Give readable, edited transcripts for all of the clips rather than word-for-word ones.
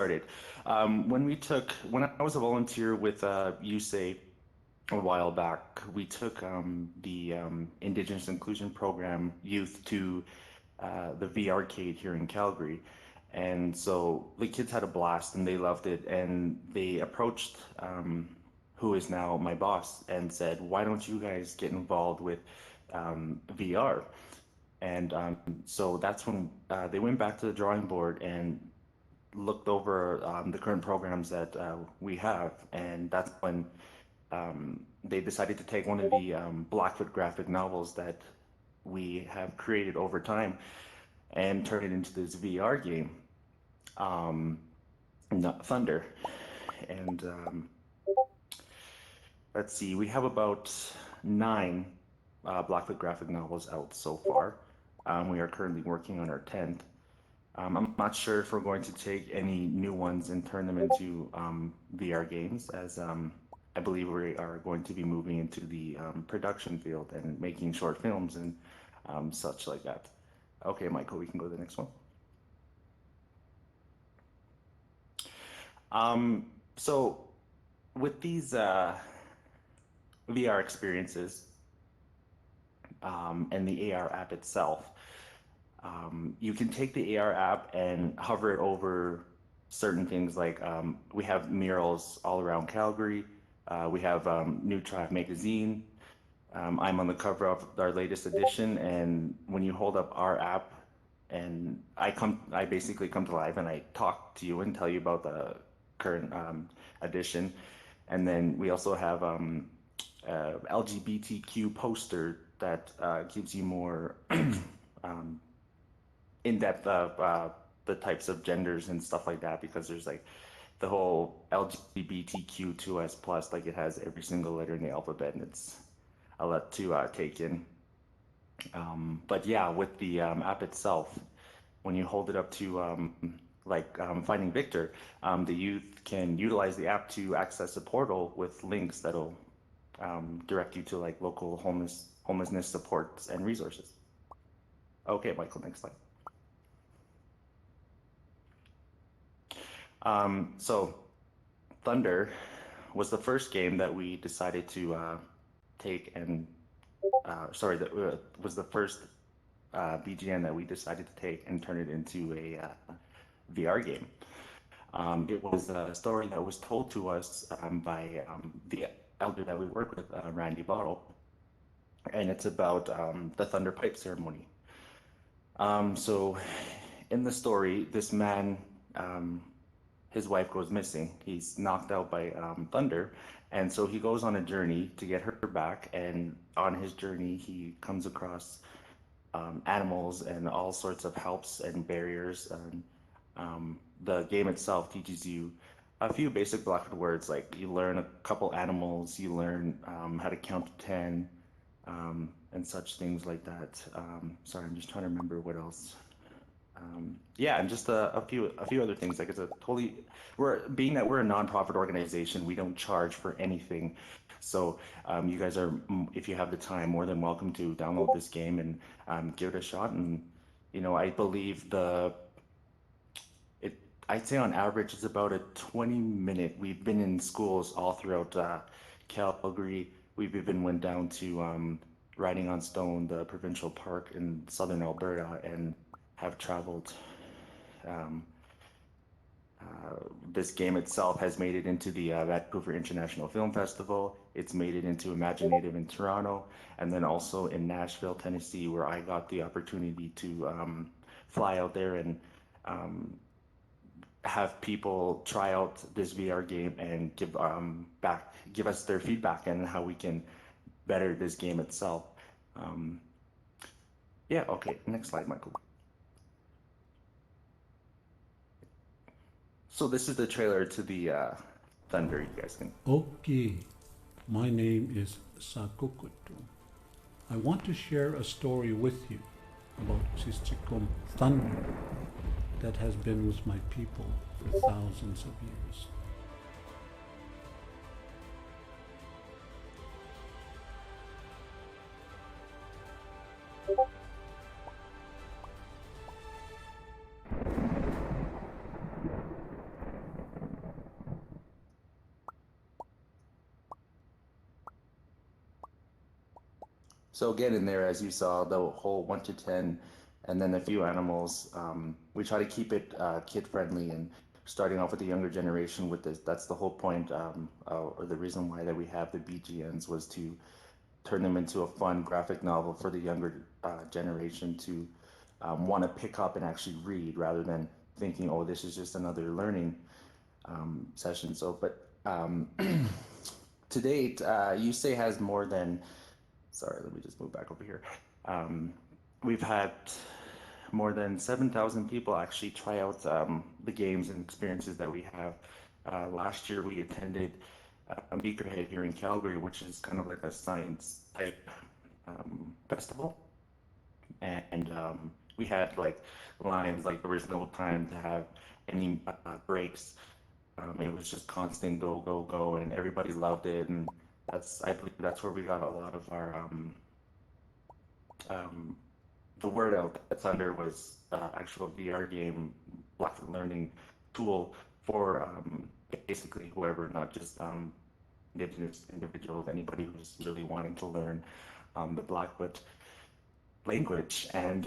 started. When I was a volunteer with USAY a while back, we took the Indigenous Inclusion Program youth to the V Arcade here in Calgary. And so the kids had a blast and they loved it. And they approached who is now my boss and said, "Why don't you guys get involved with VR?" And so that's when they went back to the drawing board and looked over the current programs that we have. And that's when they decided to take one of the Blackfoot graphic novels that we have created over time and turn it into this VR game, um, Thunder. And let's see, we have about 9 Blackfoot graphic novels out so far. We are currently working on our 10th. I'm not sure if we're going to take any new ones and turn them into VR games, as I believe we are going to be moving into the production field and making short films and such like that. Okay, Michael, we can go to the next one. So with these VR experiences and the AR app itself, you can take the AR app and hover it over certain things like we have murals all around Calgary. We have New Tribe magazine. I'm on the cover of our latest edition, and when you hold up our app, and I basically come to life and I talk to you and tell you about the current edition, and then we also have LGBTQ poster that gives you more in depth of the types of genders and stuff like that, because there's like the whole LGBTQ2S plus, like it has every single letter in the alphabet, and it's a lot to take in. But yeah, with the app itself, when you hold it up to Finding Victor, the youth can utilize the app to access a portal with links that'll direct you to like local homelessness supports and resources. Okay, Michael, next slide. So Thunder was the first game that we decided to take and sorry, that was the first BGN that we decided to take and turn it into a VR game. It was a story that was told to us by the elder that we work with, Randy Bottle, and it's about the Thunder Pipe ceremony. So in the story, this man, his wife goes missing. He's knocked out by thunder, and so he goes on a journey to get her back. And on his journey, he comes across animals and all sorts of helps and barriers. And the game itself teaches you a few basic Blackfoot words, like you learn a couple animals, you learn how to count to 10, and such things like that. Sorry, I'm just trying to remember what else. Yeah, and just a few other things. Like it's a totally we're being that we're a nonprofit organization, we don't charge for anything. So you guys are, if you have the time, more than welcome to download this game and give it a shot. And I believe I'd say on average it's about a 20-minute. We've been in schools all throughout Calgary. We've even went down to Riding on Stone, the provincial park in southern Alberta, and have traveled. Um, this game itself has made it into the Vancouver International Film Festival. It's made it into Imaginative in Toronto, and then also in Nashville, Tennessee, where I got the opportunity to fly out there and have people try out this VR game and give us their feedback and how we can better this game itself. Yeah, okay, next slide, Michael. So this is the trailer to the Thunder, you guys can. Okay, my name is Sakokoto. I want to share a story with you about Chichikom Thunder that has been with my people for thousands of years. So again, in there, as you saw, the whole 1 to 10, and then a few animals. We try to keep it kid friendly and starting off with the younger generation with this. That's the whole point, or the reason why that we have the BGNs was to turn them into a fun graphic novel for the younger generation to want to pick up and actually read rather than thinking, oh, this is just another learning session. So, but to date, USAY has more than, sorry, let me just move back over here. Um, we've had more than 7,000 people actually try out the games and experiences that we have. Last year, we attended a Meekerhead here in Calgary, which is kind of like a science type festival. And we had like lines, like there was no time to have any breaks. It was just constant go, go, go, and everybody loved it. And I believe that's where we got a lot of our um, the word out that Thunder was actual VR game, Blackfoot learning tool for basically whoever, not just indigenous individuals, anybody who's really wanting to learn the Blackfoot language. And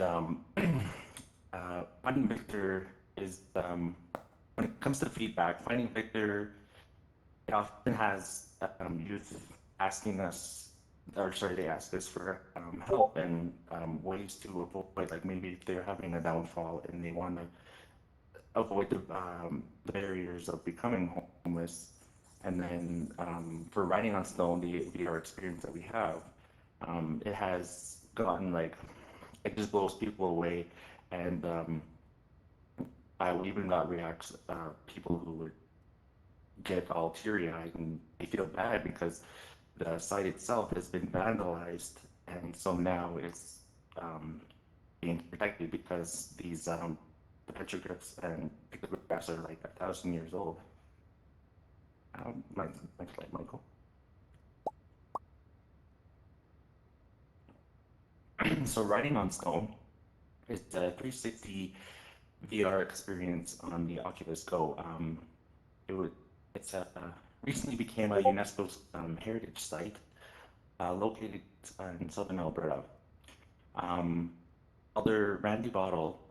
finding Victor is, when it comes to feedback, finding Victor, it often has youth asking us, or sorry, they ask us for help and ways to avoid, like maybe if they're having a downfall and they want to avoid the barriers of becoming homeless. And then for writing on stone, the VR experience that we have, it has gotten like, it just blows people away. And I even got reacts, people who would get all teary-eyed and they feel bad because the site itself has been vandalized, and so now it's being protected because these petroglyphs and pictographs are like 1,000 years old. Next slide, Michael. So writing on stone is a 360 VR experience on the Oculus Go. It's recently became a UNESCO's heritage site located in southern Alberta. Elder Randy Bottle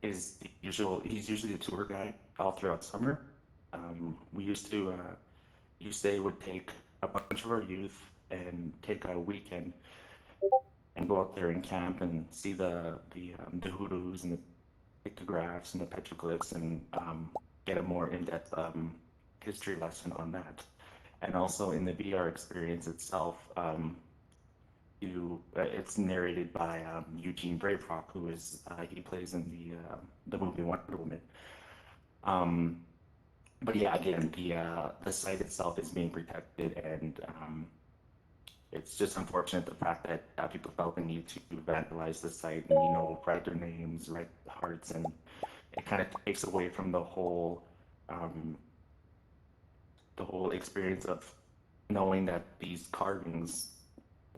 is he's usually the tour guide all throughout summer. We used to, USAY would take a bunch of our youth and take a weekend and go out there and camp and see the hoodoos and the pictographs and the petroglyphs and get a more in-depth history lesson on that. And also in the VR experience itself, it's narrated by Eugene Braverock, who is he plays in the movie Wonder Woman. But yeah, again, the site itself is being protected, and it's just unfortunate the fact that people felt the need to vandalize the site and write their names, write hearts, and it kind of takes away from the whole experience of knowing that these carvings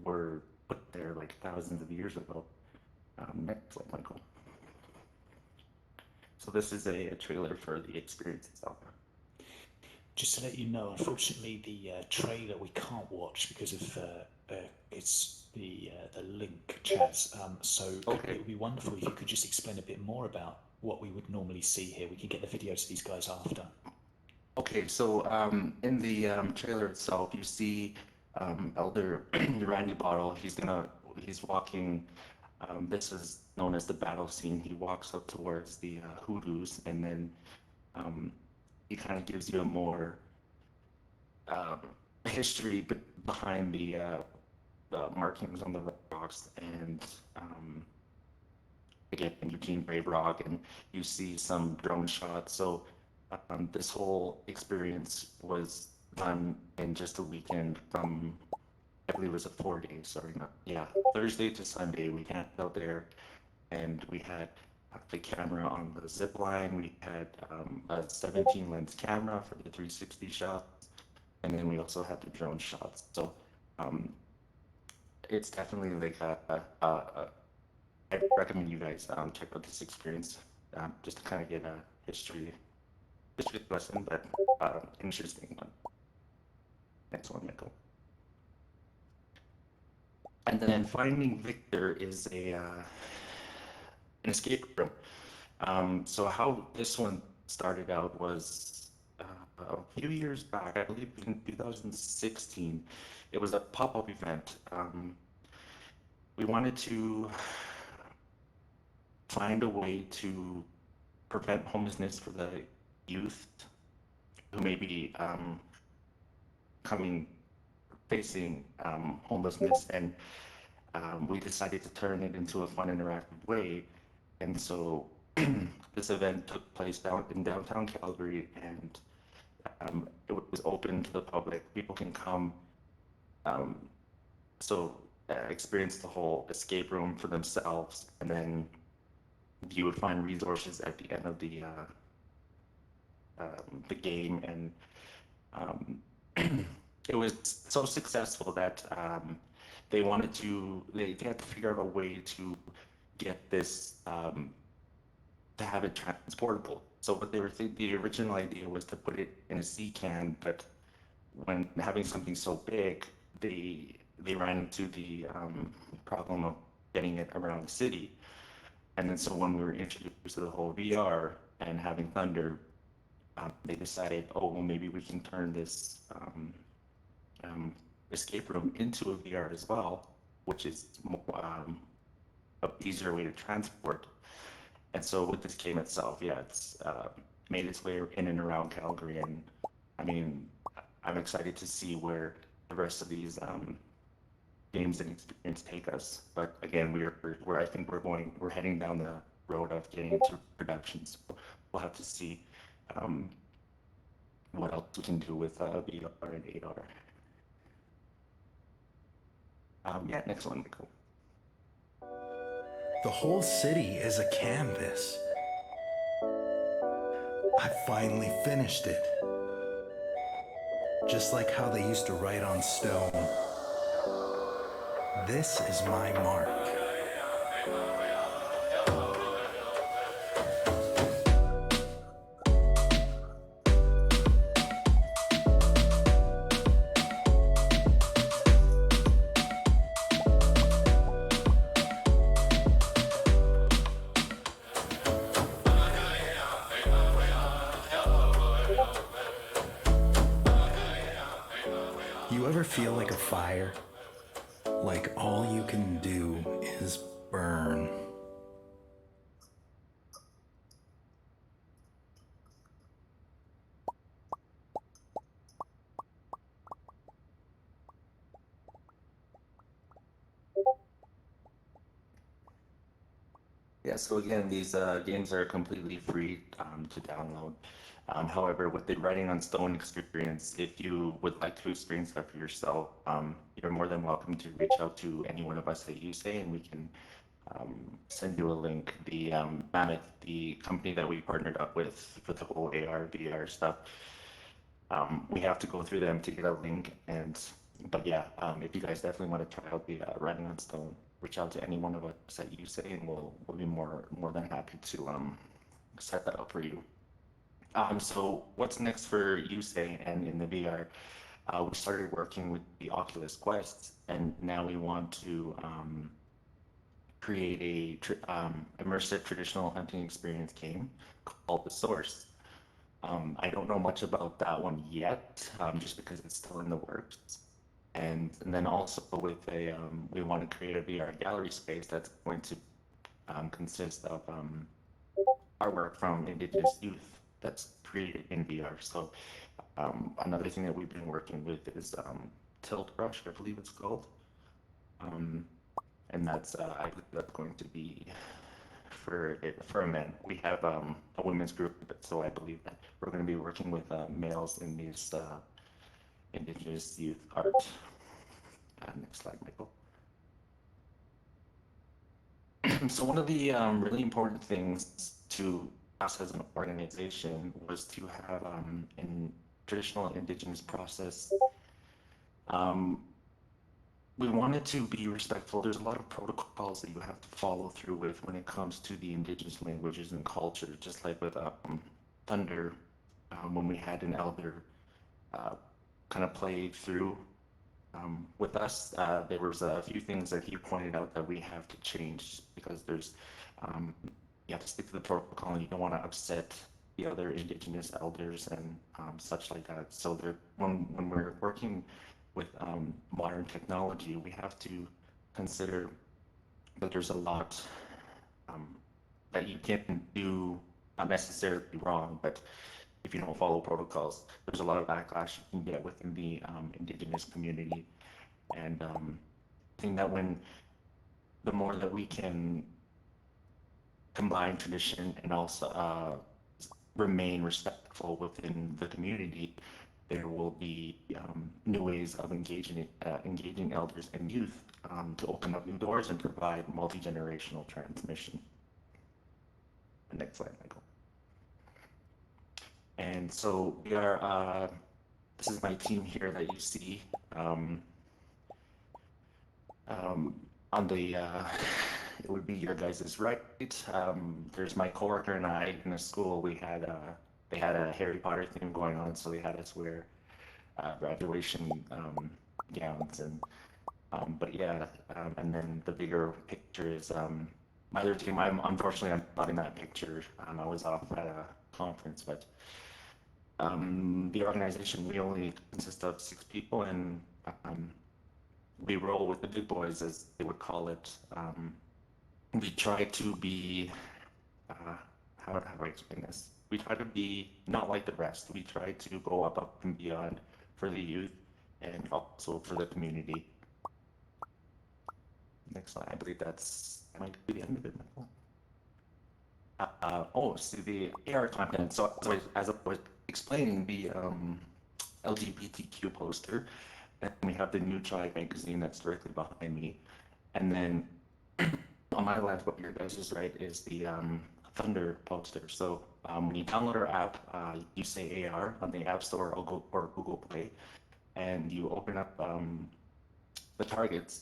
were put there like thousands of years ago. Next slide, Michael. So this is a trailer for the experience itself. Just to let you know, unfortunately, the trailer we can't watch because of it's the link, Chaz. So Okay. it would be wonderful if you could just explain a bit more about what we would normally see here. We can get the video to these guys after. Okay, so in the trailer itself, you see Elder Randy Bottle. He's walking. This is known as the battle scene. He walks up towards the hoodoos, and then he kind of gives you a more history behind the markings on the rocks, and again, Eugene Brave Rock, and you see some drone shots. So this whole experience was done in just a weekend from, I believe it was a 4 day, sorry, not, yeah, Thursday to Sunday. We camped out there and we had the camera on the zip line. We had a 17 lens camera for the 360 shots. And then we also had the drone shots. So it's definitely like I recommend you guys check out this experience just to kind of get a history lesson, but interesting one. Next one, Michael. And then Finding Victor is an escape room. So how this one started out was a few years back, I believe in 2016. It was a pop-up event. We wanted to find a way to prevent homelessness for the youth who may be coming facing homelessness, and we decided to turn it into a fun, interactive way. And so this event took place down in downtown Calgary, and it was open to the public. People can come, um, so experience the whole escape room for themselves, and then you would find resources at the end of the game, and um, it was so successful that they had to figure out a way to get this to have it transportable. So what they were the original idea was to put it in a sea can, but when having something so big, they ran into the problem of getting it around the city. And then so when we were introduced to the whole VR and having Thunder, they decided, oh, well, maybe we can turn this um, escape room into a VR as well, which is a easier way to transport. And so with this game itself, yeah, it's made its way in and around Calgary, and I mean, I'm excited to see where the rest of these games and experience take us. But again, we're I think we're heading down the road of getting into production. So we'll have to see um, what else we can do with VR and AR. Yeah, next one, Michael. The whole city is a canvas. I finally finished it. Just like how they used to write on stone. This is my mark. You ever feel like a fire? Like all you can do is burn. Yeah, so again, these games are completely free to download. However, with the Writing on Stone experience, if you would like to experience that for yourself, you're more than welcome to reach out to any one of us at USAY, and we can send you a link. The Mammoth, the company that we partnered up with for the whole AR, VR stuff, we have to go through them to get a link. And but yeah, if you guys definitely want to try out the Writing on Stone, reach out to any one of us at USAY, and we'll be more than happy to set that up for you. So what's next for USAY and in the VR? We started working with the Oculus Quest, and now we want to create immersive traditional hunting experience game called The Source. I don't know much about that one yet, just because it's still in the works. And then also with we want to create a VR gallery space that's going to consist of artwork from indigenous youth that's created in VR. So another thing that we've been working with is Tilt Brush, I believe it's called. Um, and that's I believe that's going to be for men. We have a women's group, so I believe that we're going to be working with males in these indigenous youth art. Next slide, Michael. So one of the really important things to us as an organization was to have in traditional indigenous process. We wanted to be respectful. There's a lot of protocols that you have to follow through with when it comes to the indigenous languages and culture, just like with Thunder, when we had an elder kind of play through with us, there was a few things that he pointed out that we have to change because you have to stick to the protocol and you don't want to upset the other indigenous elders and such like that. So when we're working with modern technology, we have to consider that there's a lot that you can do, not necessarily wrong, but if you don't follow protocols, there's a lot of backlash you can get within the indigenous community. And I think that the more that we can combine tradition and also remain respectful within the community, there will be new ways of engaging elders and youth to open up new doors and provide multi-generational transmission. Next slide, Michael. And so we are, this is my team here that you see on the, it would be your guys' right. There's my coworker and I in the school. They had a Harry Potter theme going on, so they had us wear graduation gowns and but yeah, and then the bigger picture is my other team. Unfortunately I'm not in that picture. I was off at a conference, but the organization, we only consist of 6 people, and we roll with the big boys, as they would call it. We try to be how do I explain this? We try to be not like the rest. We try to go up and beyond for the youth and also for the community. Next slide. I believe that might be the end of it, Michael. So the AR content. So as I was explaining, the LGBTQ poster, and we have the New Tribe magazine that's directly behind me, and then on my left, what your guys is right is the Thunder poster. So when you download our app, USAY AR on the App Store or Google Play, and you open up the target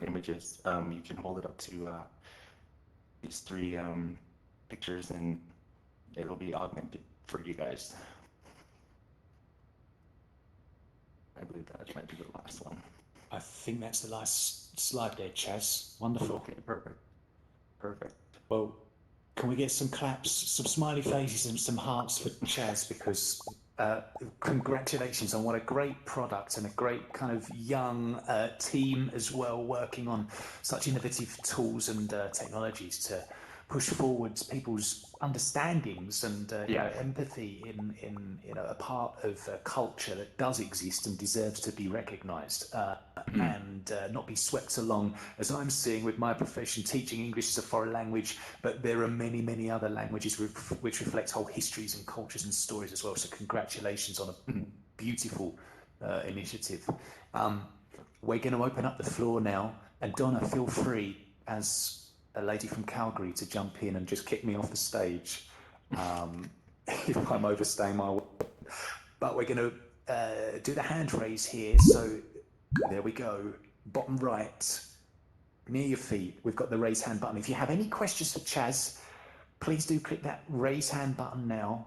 images, you can hold it up to these 3 pictures, and it'll be augmented for you guys. I believe that might be the last one. I think that's the last slide there, Chaz. Wonderful. Okay, perfect. Perfect. Well, can we get some claps, some smiley faces and some hearts for Chaz, because congratulations on what a great product and a great kind of young team as well, working on such innovative tools and technologies to push forwards people's understandings and empathy in a part of culture that does exist and deserves to be recognised and not be swept along, as I'm seeing with my profession, teaching English as a foreign language, but there are many other languages which reflect whole histories and cultures and stories as well. So congratulations on a beautiful initiative. We're going to open up the floor now, and Donna, feel free, as a lady from Calgary, to jump in and just kick me off the stage if I'm overstaying my welcome. But we're going to do the hand raise here. So there we go. Bottom right, near your feet, we've got the raise hand button. If you have any questions for Chaz, please do click that raise hand button now.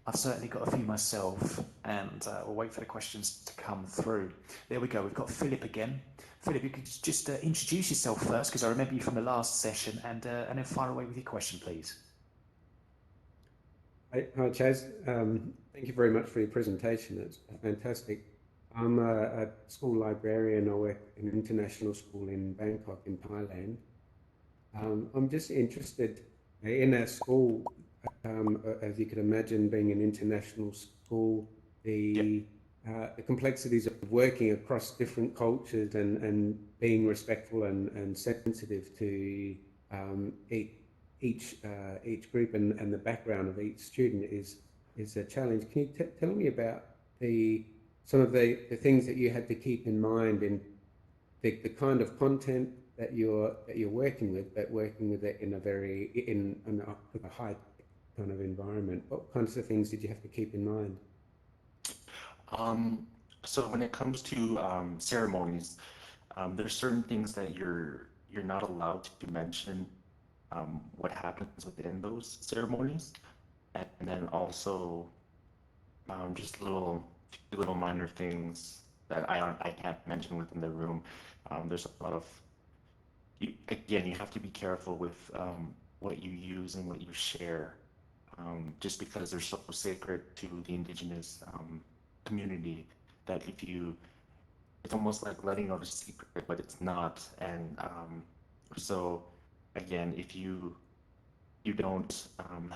I've certainly got a few myself, and we'll wait for the questions to come through. There we go. We've got Philip again. Philip, you could just introduce yourself first, because I remember you from the last session, and then fire away with your question, please. Hi, Chaz. Thank you very much for your presentation. It's fantastic. I'm a school librarian. I work in an international school in Bangkok in Thailand. I'm just interested in our school, as you could imagine, being an international school, the complexities of working across different cultures and being respectful and sensitive to each group and the background of each student is a challenge. Can you tell me about some of the things that you had to keep in mind in the kind of content that you're working with, but working with it in a high kind of environment? What kinds of things did you have to keep in mind? So when it comes to ceremonies, there's certain things that you're not allowed to mention what happens within those ceremonies, and then also just little minor things that I can't mention within the room. There's a lot of again, you have to be careful with what you use and what you share, just because they're so sacred to the indigenous community that if you, it's almost like letting out a secret, but it's not. And so, again, if you don't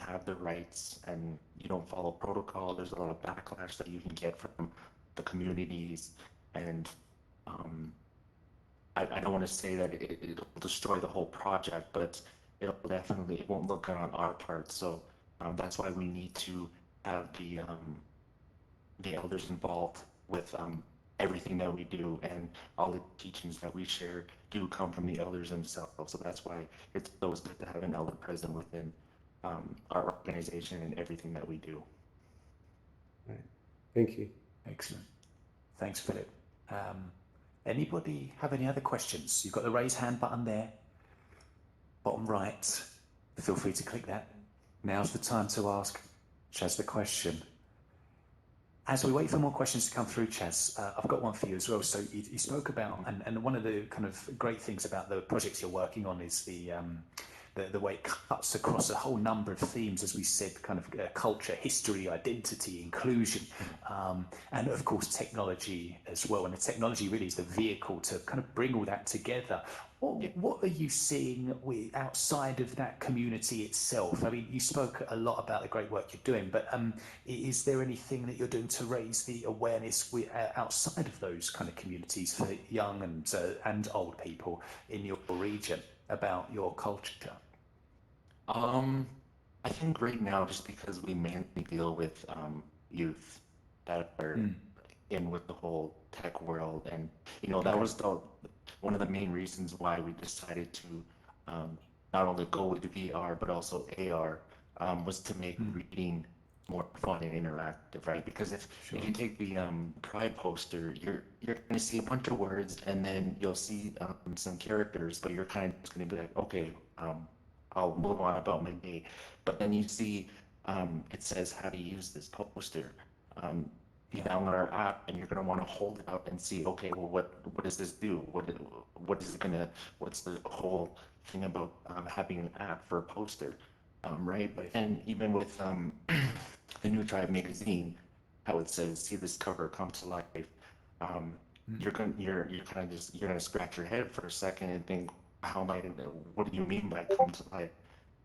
have the rights and you don't follow protocol, there's a lot of backlash that you can get from the communities. And I don't want to say that it'll destroy the whole project, but it won't look good on our part. So that's why we need to have the elders involved with everything that we do, and all the teachings that we share do come from the elders themselves. So that's why it's always good to have an elder present within our organization and everything that we do. Right. Thank you. Excellent. Thanks, Philip. Anybody have any other questions? You've got the raise hand button there, bottom right. Feel free to click that. Now's the time to ask Chaz the question. As we wait for more questions to come through, Chaz, I've got one for you as well. So you spoke about, and one of the kind of great things about the projects you're working on is the way it cuts across a whole number of themes, as we said, kind of culture, history, identity, inclusion, and of course technology as well. And the technology really is the vehicle to kind of bring all that together. What are you seeing outside of that community itself? I mean, you spoke a lot about the great work you're doing, but is there anything that you're doing to raise the awareness outside of those kind of communities for young and old people in your region about your culture? I think right now, just because we mainly deal with youth that are in with the whole tech world, and that was one of the main reasons why we decided to not only go with VR but also AR, was to make reading more fun and interactive, right? Because if you take the Pride poster, you're going to see a bunch of words, and then you'll see some characters, but you're kind of just going to be like, okay, I'll move on about my day. But then you see it says how to use this poster. You download our app, and you're going to want to hold it up and see, okay, well, what does this do? What's the whole thing about having an app for a poster, right? And even with the New Tribe magazine, how it says, see this cover come to life, you're gonna scratch your head for a second and think, what do you mean by come to life?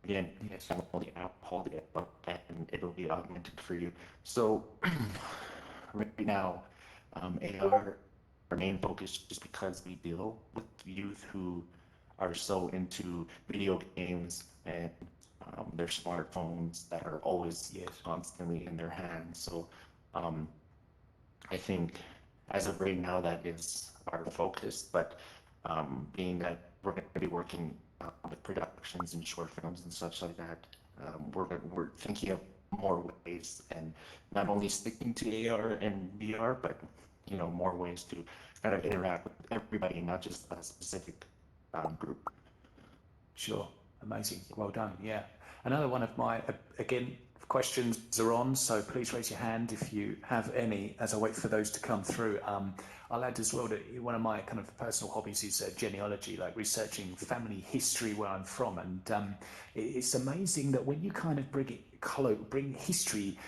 Again, download the app, hold it up, and it'll be augmented for you. So right now, AR, our main focus, just because we deal with youth who are so into video games and their smartphones that are always constantly in their hands. So I think as of right now, that is our focus. But being that we're going to be working with productions and short films and such like that, we're thinking of more ways, and not only sticking to AR and VR, but more ways to kind of interact with everybody, not just a specific group. Sure. Amazing. Well done. Yeah. Another one of my, again, questions are on, so please raise your hand if you have any as I wait for those to come through. I'll add as well that one of my kind of personal hobbies is genealogy, like researching family history where I'm from. And it's amazing that when you kind of bring history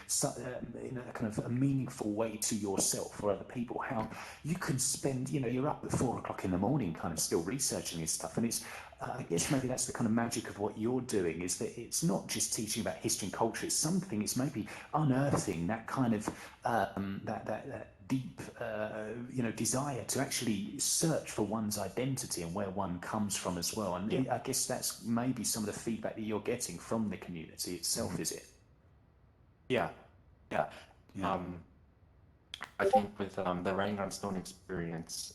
in a kind of a meaningful way to yourself or other people, how you can spend, you're up at 4 o'clock in the morning kind of still researching this stuff. And it's, I guess maybe that's the kind of magic of what you're doing, is that it's not just teaching about history and culture, it's maybe unearthing that kind of, that deep, desire to actually search for one's identity and where one comes from as well. And I guess that's maybe some of the feedback that you're getting from the community itself, is it? Yeah. I think with the Writing on Stone experience,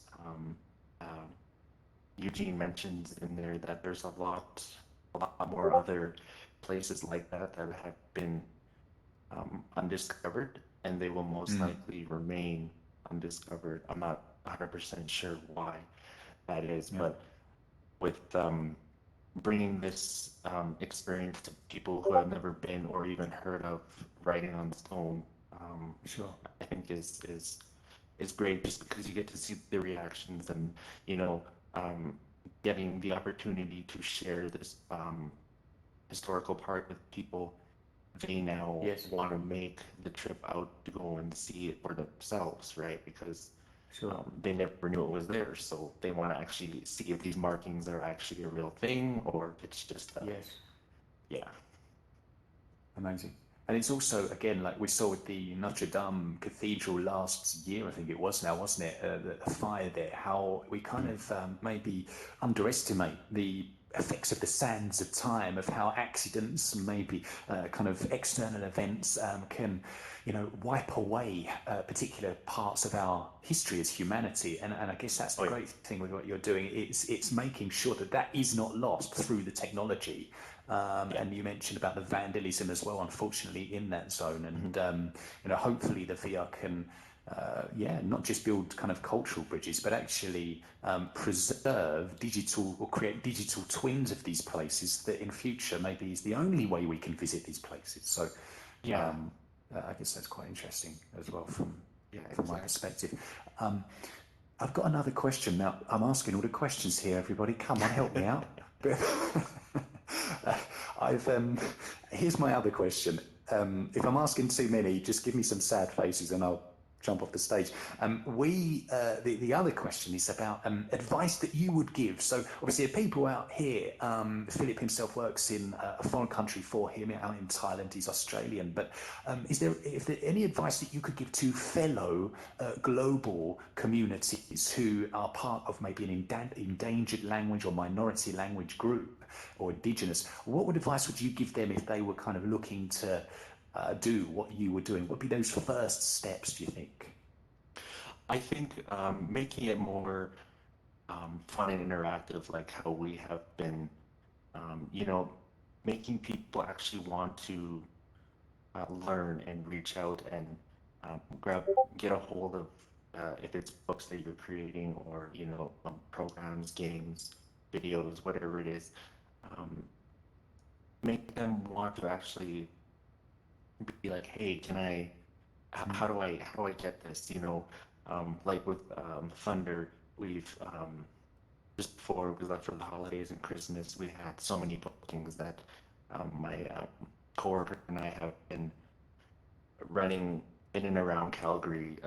Eugene mentions in there that there's a lot more other places like that have been undiscovered, and they will most likely remain undiscovered. I'm not 100% sure why that is, but with bringing this experience to people who have never been or even heard of Writing on Stone, I think is is great just because you get to see the reactions and, you know, um, getting the opportunity to share this historical part with people. They now Yes. want to make the trip out to go and see it for themselves, right? Because Sure. they never knew it was there, so they want to actually see if these markings are actually a real thing or if it's just Yes. yeah. Amazing. And it's also, again, like we saw with the Notre Dame Cathedral last year, I think it was now, wasn't it? The fire there, how we kind of maybe underestimate the effects of the sands of time, of how accidents and maybe kind of external events can, you know, wipe away particular parts of our history as humanity. And I guess that's the great thing with what you're doing. It's making sure that that is not lost through the technology. And you mentioned about the vandalism as well, unfortunately, in that zone. And, you know, hopefully the VR can, not just build kind of cultural bridges, but actually preserve digital or create digital twins of these places that in future maybe is the only way we can visit these places. So, Yeah. I guess that's quite interesting as well from my Exactly. perspective. I've got another question now. I'm asking all the questions here, everybody. Come on, help me out. I've here's my other question. If I'm asking too many, just give me some sad faces and I'll jump off the stage. The other question is about advice that you would give. So obviously, people out here, Philip himself works in a foreign country for him out in Thailand. He's Australian, but is there any advice that you could give to fellow global communities who are part of maybe an endangered language or minority language group or indigenous? What advice would you give them if they were kind of looking to do what you were doing? What would be those first steps, do you think? I think making it more fun and interactive, like how we have been, you know, making people actually want to learn and reach out and get a hold of if it's books that you're creating or, you know, programs, games, videos, whatever it is, um, make them want to actually be like, hey, can I how do I get this? You know, like with Thunder, we've just before we left for the holidays and Christmas, we had so many bookings that my coworker and I have been running in and around Calgary,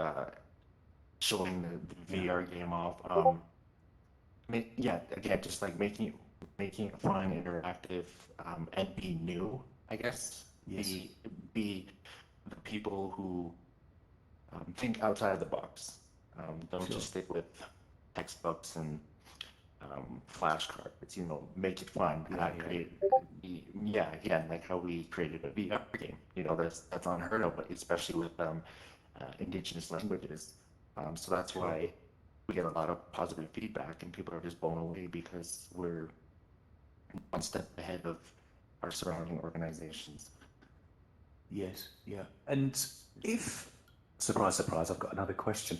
showing the VR game off. Yeah, again, just like making it fun, interactive, and be new. I guess Yes. be the people who think outside of the box. Don't Sure. just stick with textbooks and flashcards. You know, make it fun. Create, again, like how we created a VR game. You know, that's unheard of, especially with indigenous languages. So that's why we get a lot of positive feedback, and people are just blown away because we're one step ahead of our surrounding organizations. Yes, yeah. And if surprise, surprise, I've got another question.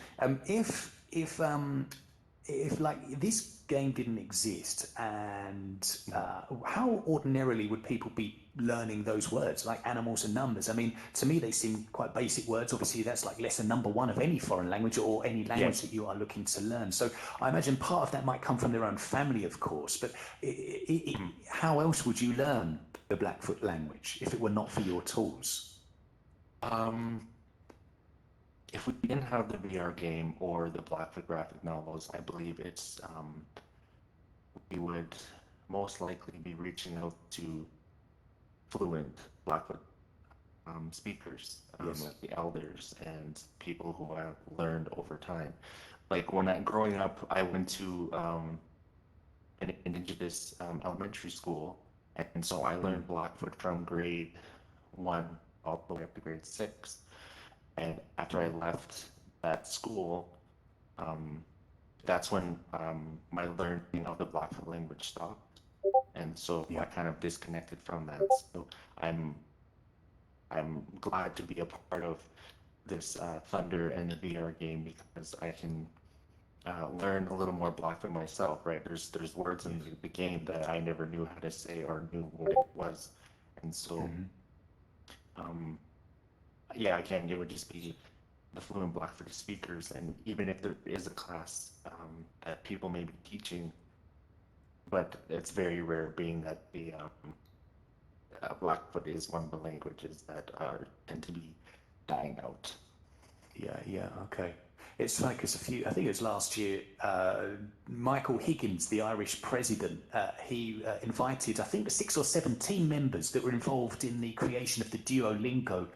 If like this game didn't exist, and how ordinarily would people be learning those words like animals and numbers? I mean, to me they seem quite basic words. Obviously, that's like lesson number one of any foreign language or any language that you are looking to learn. So I imagine part of that might come from their own family, of course. But how else would you learn the Blackfoot language if it were not for your tools? Um, if we didn't have the VR game or the Blackfoot graphic novels, I believe we would most likely be reaching out to fluent Blackfoot speakers, like the elders and people who have learned over time. Like growing up, I went to an indigenous elementary school, and so I learned Blackfoot from grade 1 all the way up to grade 6. And after I left that school, um, that's when my learning of the Blackfoot language stopped, and so I kind of disconnected from that. So I'm I'm glad to be a part of this Thunder and the VR game because I can learn a little more Blackfoot myself. Right? There's words in the game that I never knew how to say or knew what it was, and so yeah, again, it would just be the fluent Blackfoot speakers, and even if there is a class that people may be teaching, but it's very rare, being that the Blackfoot is one of the languages that tend to be dying out. Yeah, okay. It's like it's I think it was last year, Michael Higgins, the Irish president, he invited, I think, 6 or 7 team members that were involved in the creation of the Duolingo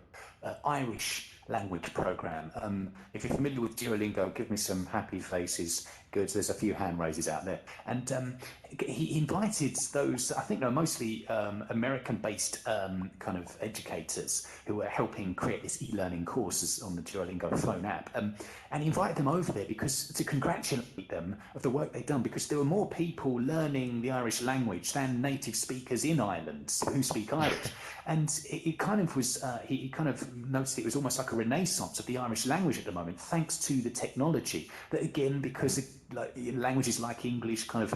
Irish language program. If you're familiar with Duolingo, give me some happy faces. Good, there's a few hand raises out there. And he invited those, I think they're mostly American-based kind of educators who were helping create this e-learning courses on the Duolingo phone app. And he invited them over there to congratulate them of the work they've done, because there were more people learning the Irish language than native speakers in Ireland who speak Irish. And it kind of was, he kind of noticed it was almost like a renaissance of the Irish language at the moment, thanks to the technology. That again, because languages like English, kind of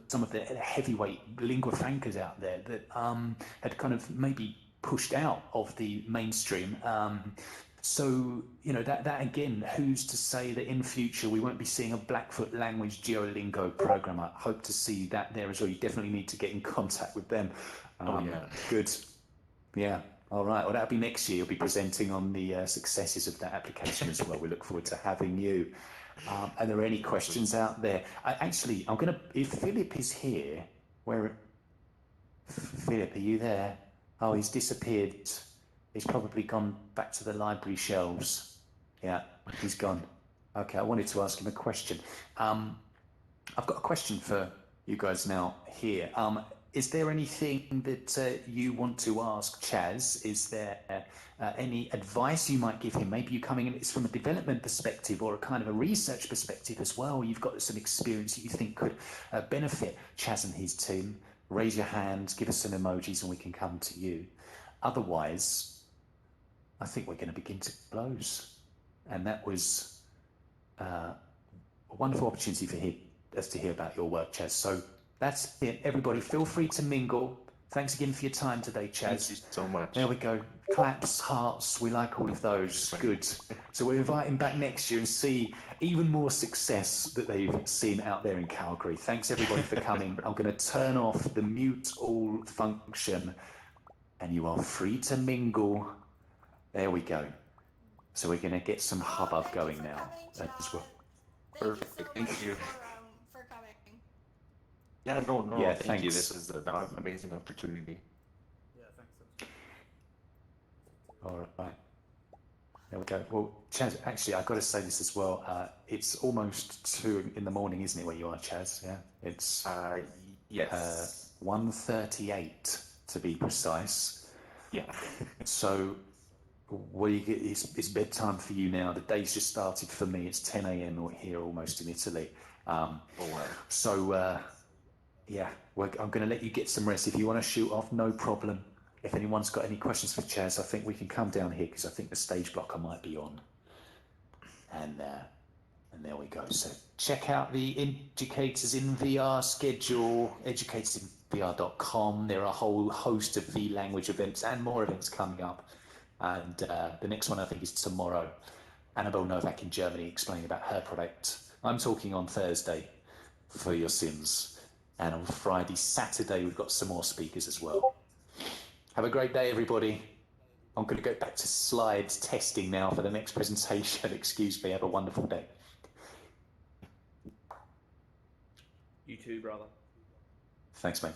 some of the heavyweight lingua francas out there that had kind of maybe pushed out of the mainstream. So, you know, that again, who's to say that in future we won't be seeing a Blackfoot language Duolingo program? I hope to see that there as well. You definitely need to get in contact with them. Oh, yeah. Good. Yeah. All right. Well, that'll be next year. You'll be presenting on the successes of that application as well. We look forward to having you. Are there any questions out there? I'm going to, if Philip is here, Philip, are you there? Oh, he's disappeared. He's probably gone back to the library shelves. Yeah, he's gone. Okay, I wanted to ask him a question. I've got a question for you guys now here. Is there anything that you want to ask Chaz? Is there any advice you might give him? Maybe you coming in, it's from a development perspective or a kind of a research perspective as well. You've got some experience that you think could benefit Chaz and his team. Raise your hand, give us some emojis, and we can come to you. Otherwise, I think we're going to begin to close. And that was a wonderful opportunity for us to hear about your work, Chaz. So that's it. Everybody, feel free to mingle. Thanks again for your time today, Chaz. Thank you so much. There we go. Claps, hearts, we like all of those. Good. So we'll invite him back next year and see even more success that they've seen out there in Calgary. Thanks everybody for coming. I'm going to turn off the mute all function and you are free to mingle. There we go. So we're going to get some hubbub going now as well. Perfect. Thank you. For coming. Yeah, no. Yeah, thank you. thanks. This is an amazing opportunity. Yeah, thanks. All right. There we go. Well, Chaz, actually, I've got to say this as well. It's almost 2 in the morning, isn't it, where you are, Chaz? Yeah. It's Yes. 1:38 to be precise. Yeah. So, what do you get? It's bedtime for you now. The day's just started for me. It's 10 a.m. or here almost in Italy. Oh, wow. So, yeah, I'm going to let you get some rest. If you want to shoot off, no problem. If anyone's got any questions for Chaz, I think we can come down here because I think the stage blocker might be on. And there we go. So check out the Educators in VR schedule, educatorsinvr.com. There are a whole host of V-language events and more events coming up. And the next one I think is tomorrow. Annabelle Novak in Germany explaining about her product. I'm talking on Thursday for your Sims. And on Friday, Saturday, we've got some more speakers as well. Have a great day, everybody. I'm going to go back to slides testing now for the next presentation. Excuse me. Have a wonderful day. You too, brother. Thanks, mate.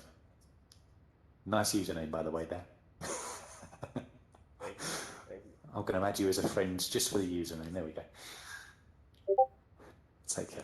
Nice username, by the way, there. Thank you. Thank you. I'm going to add you as a friend just for the username. There we go. Take care.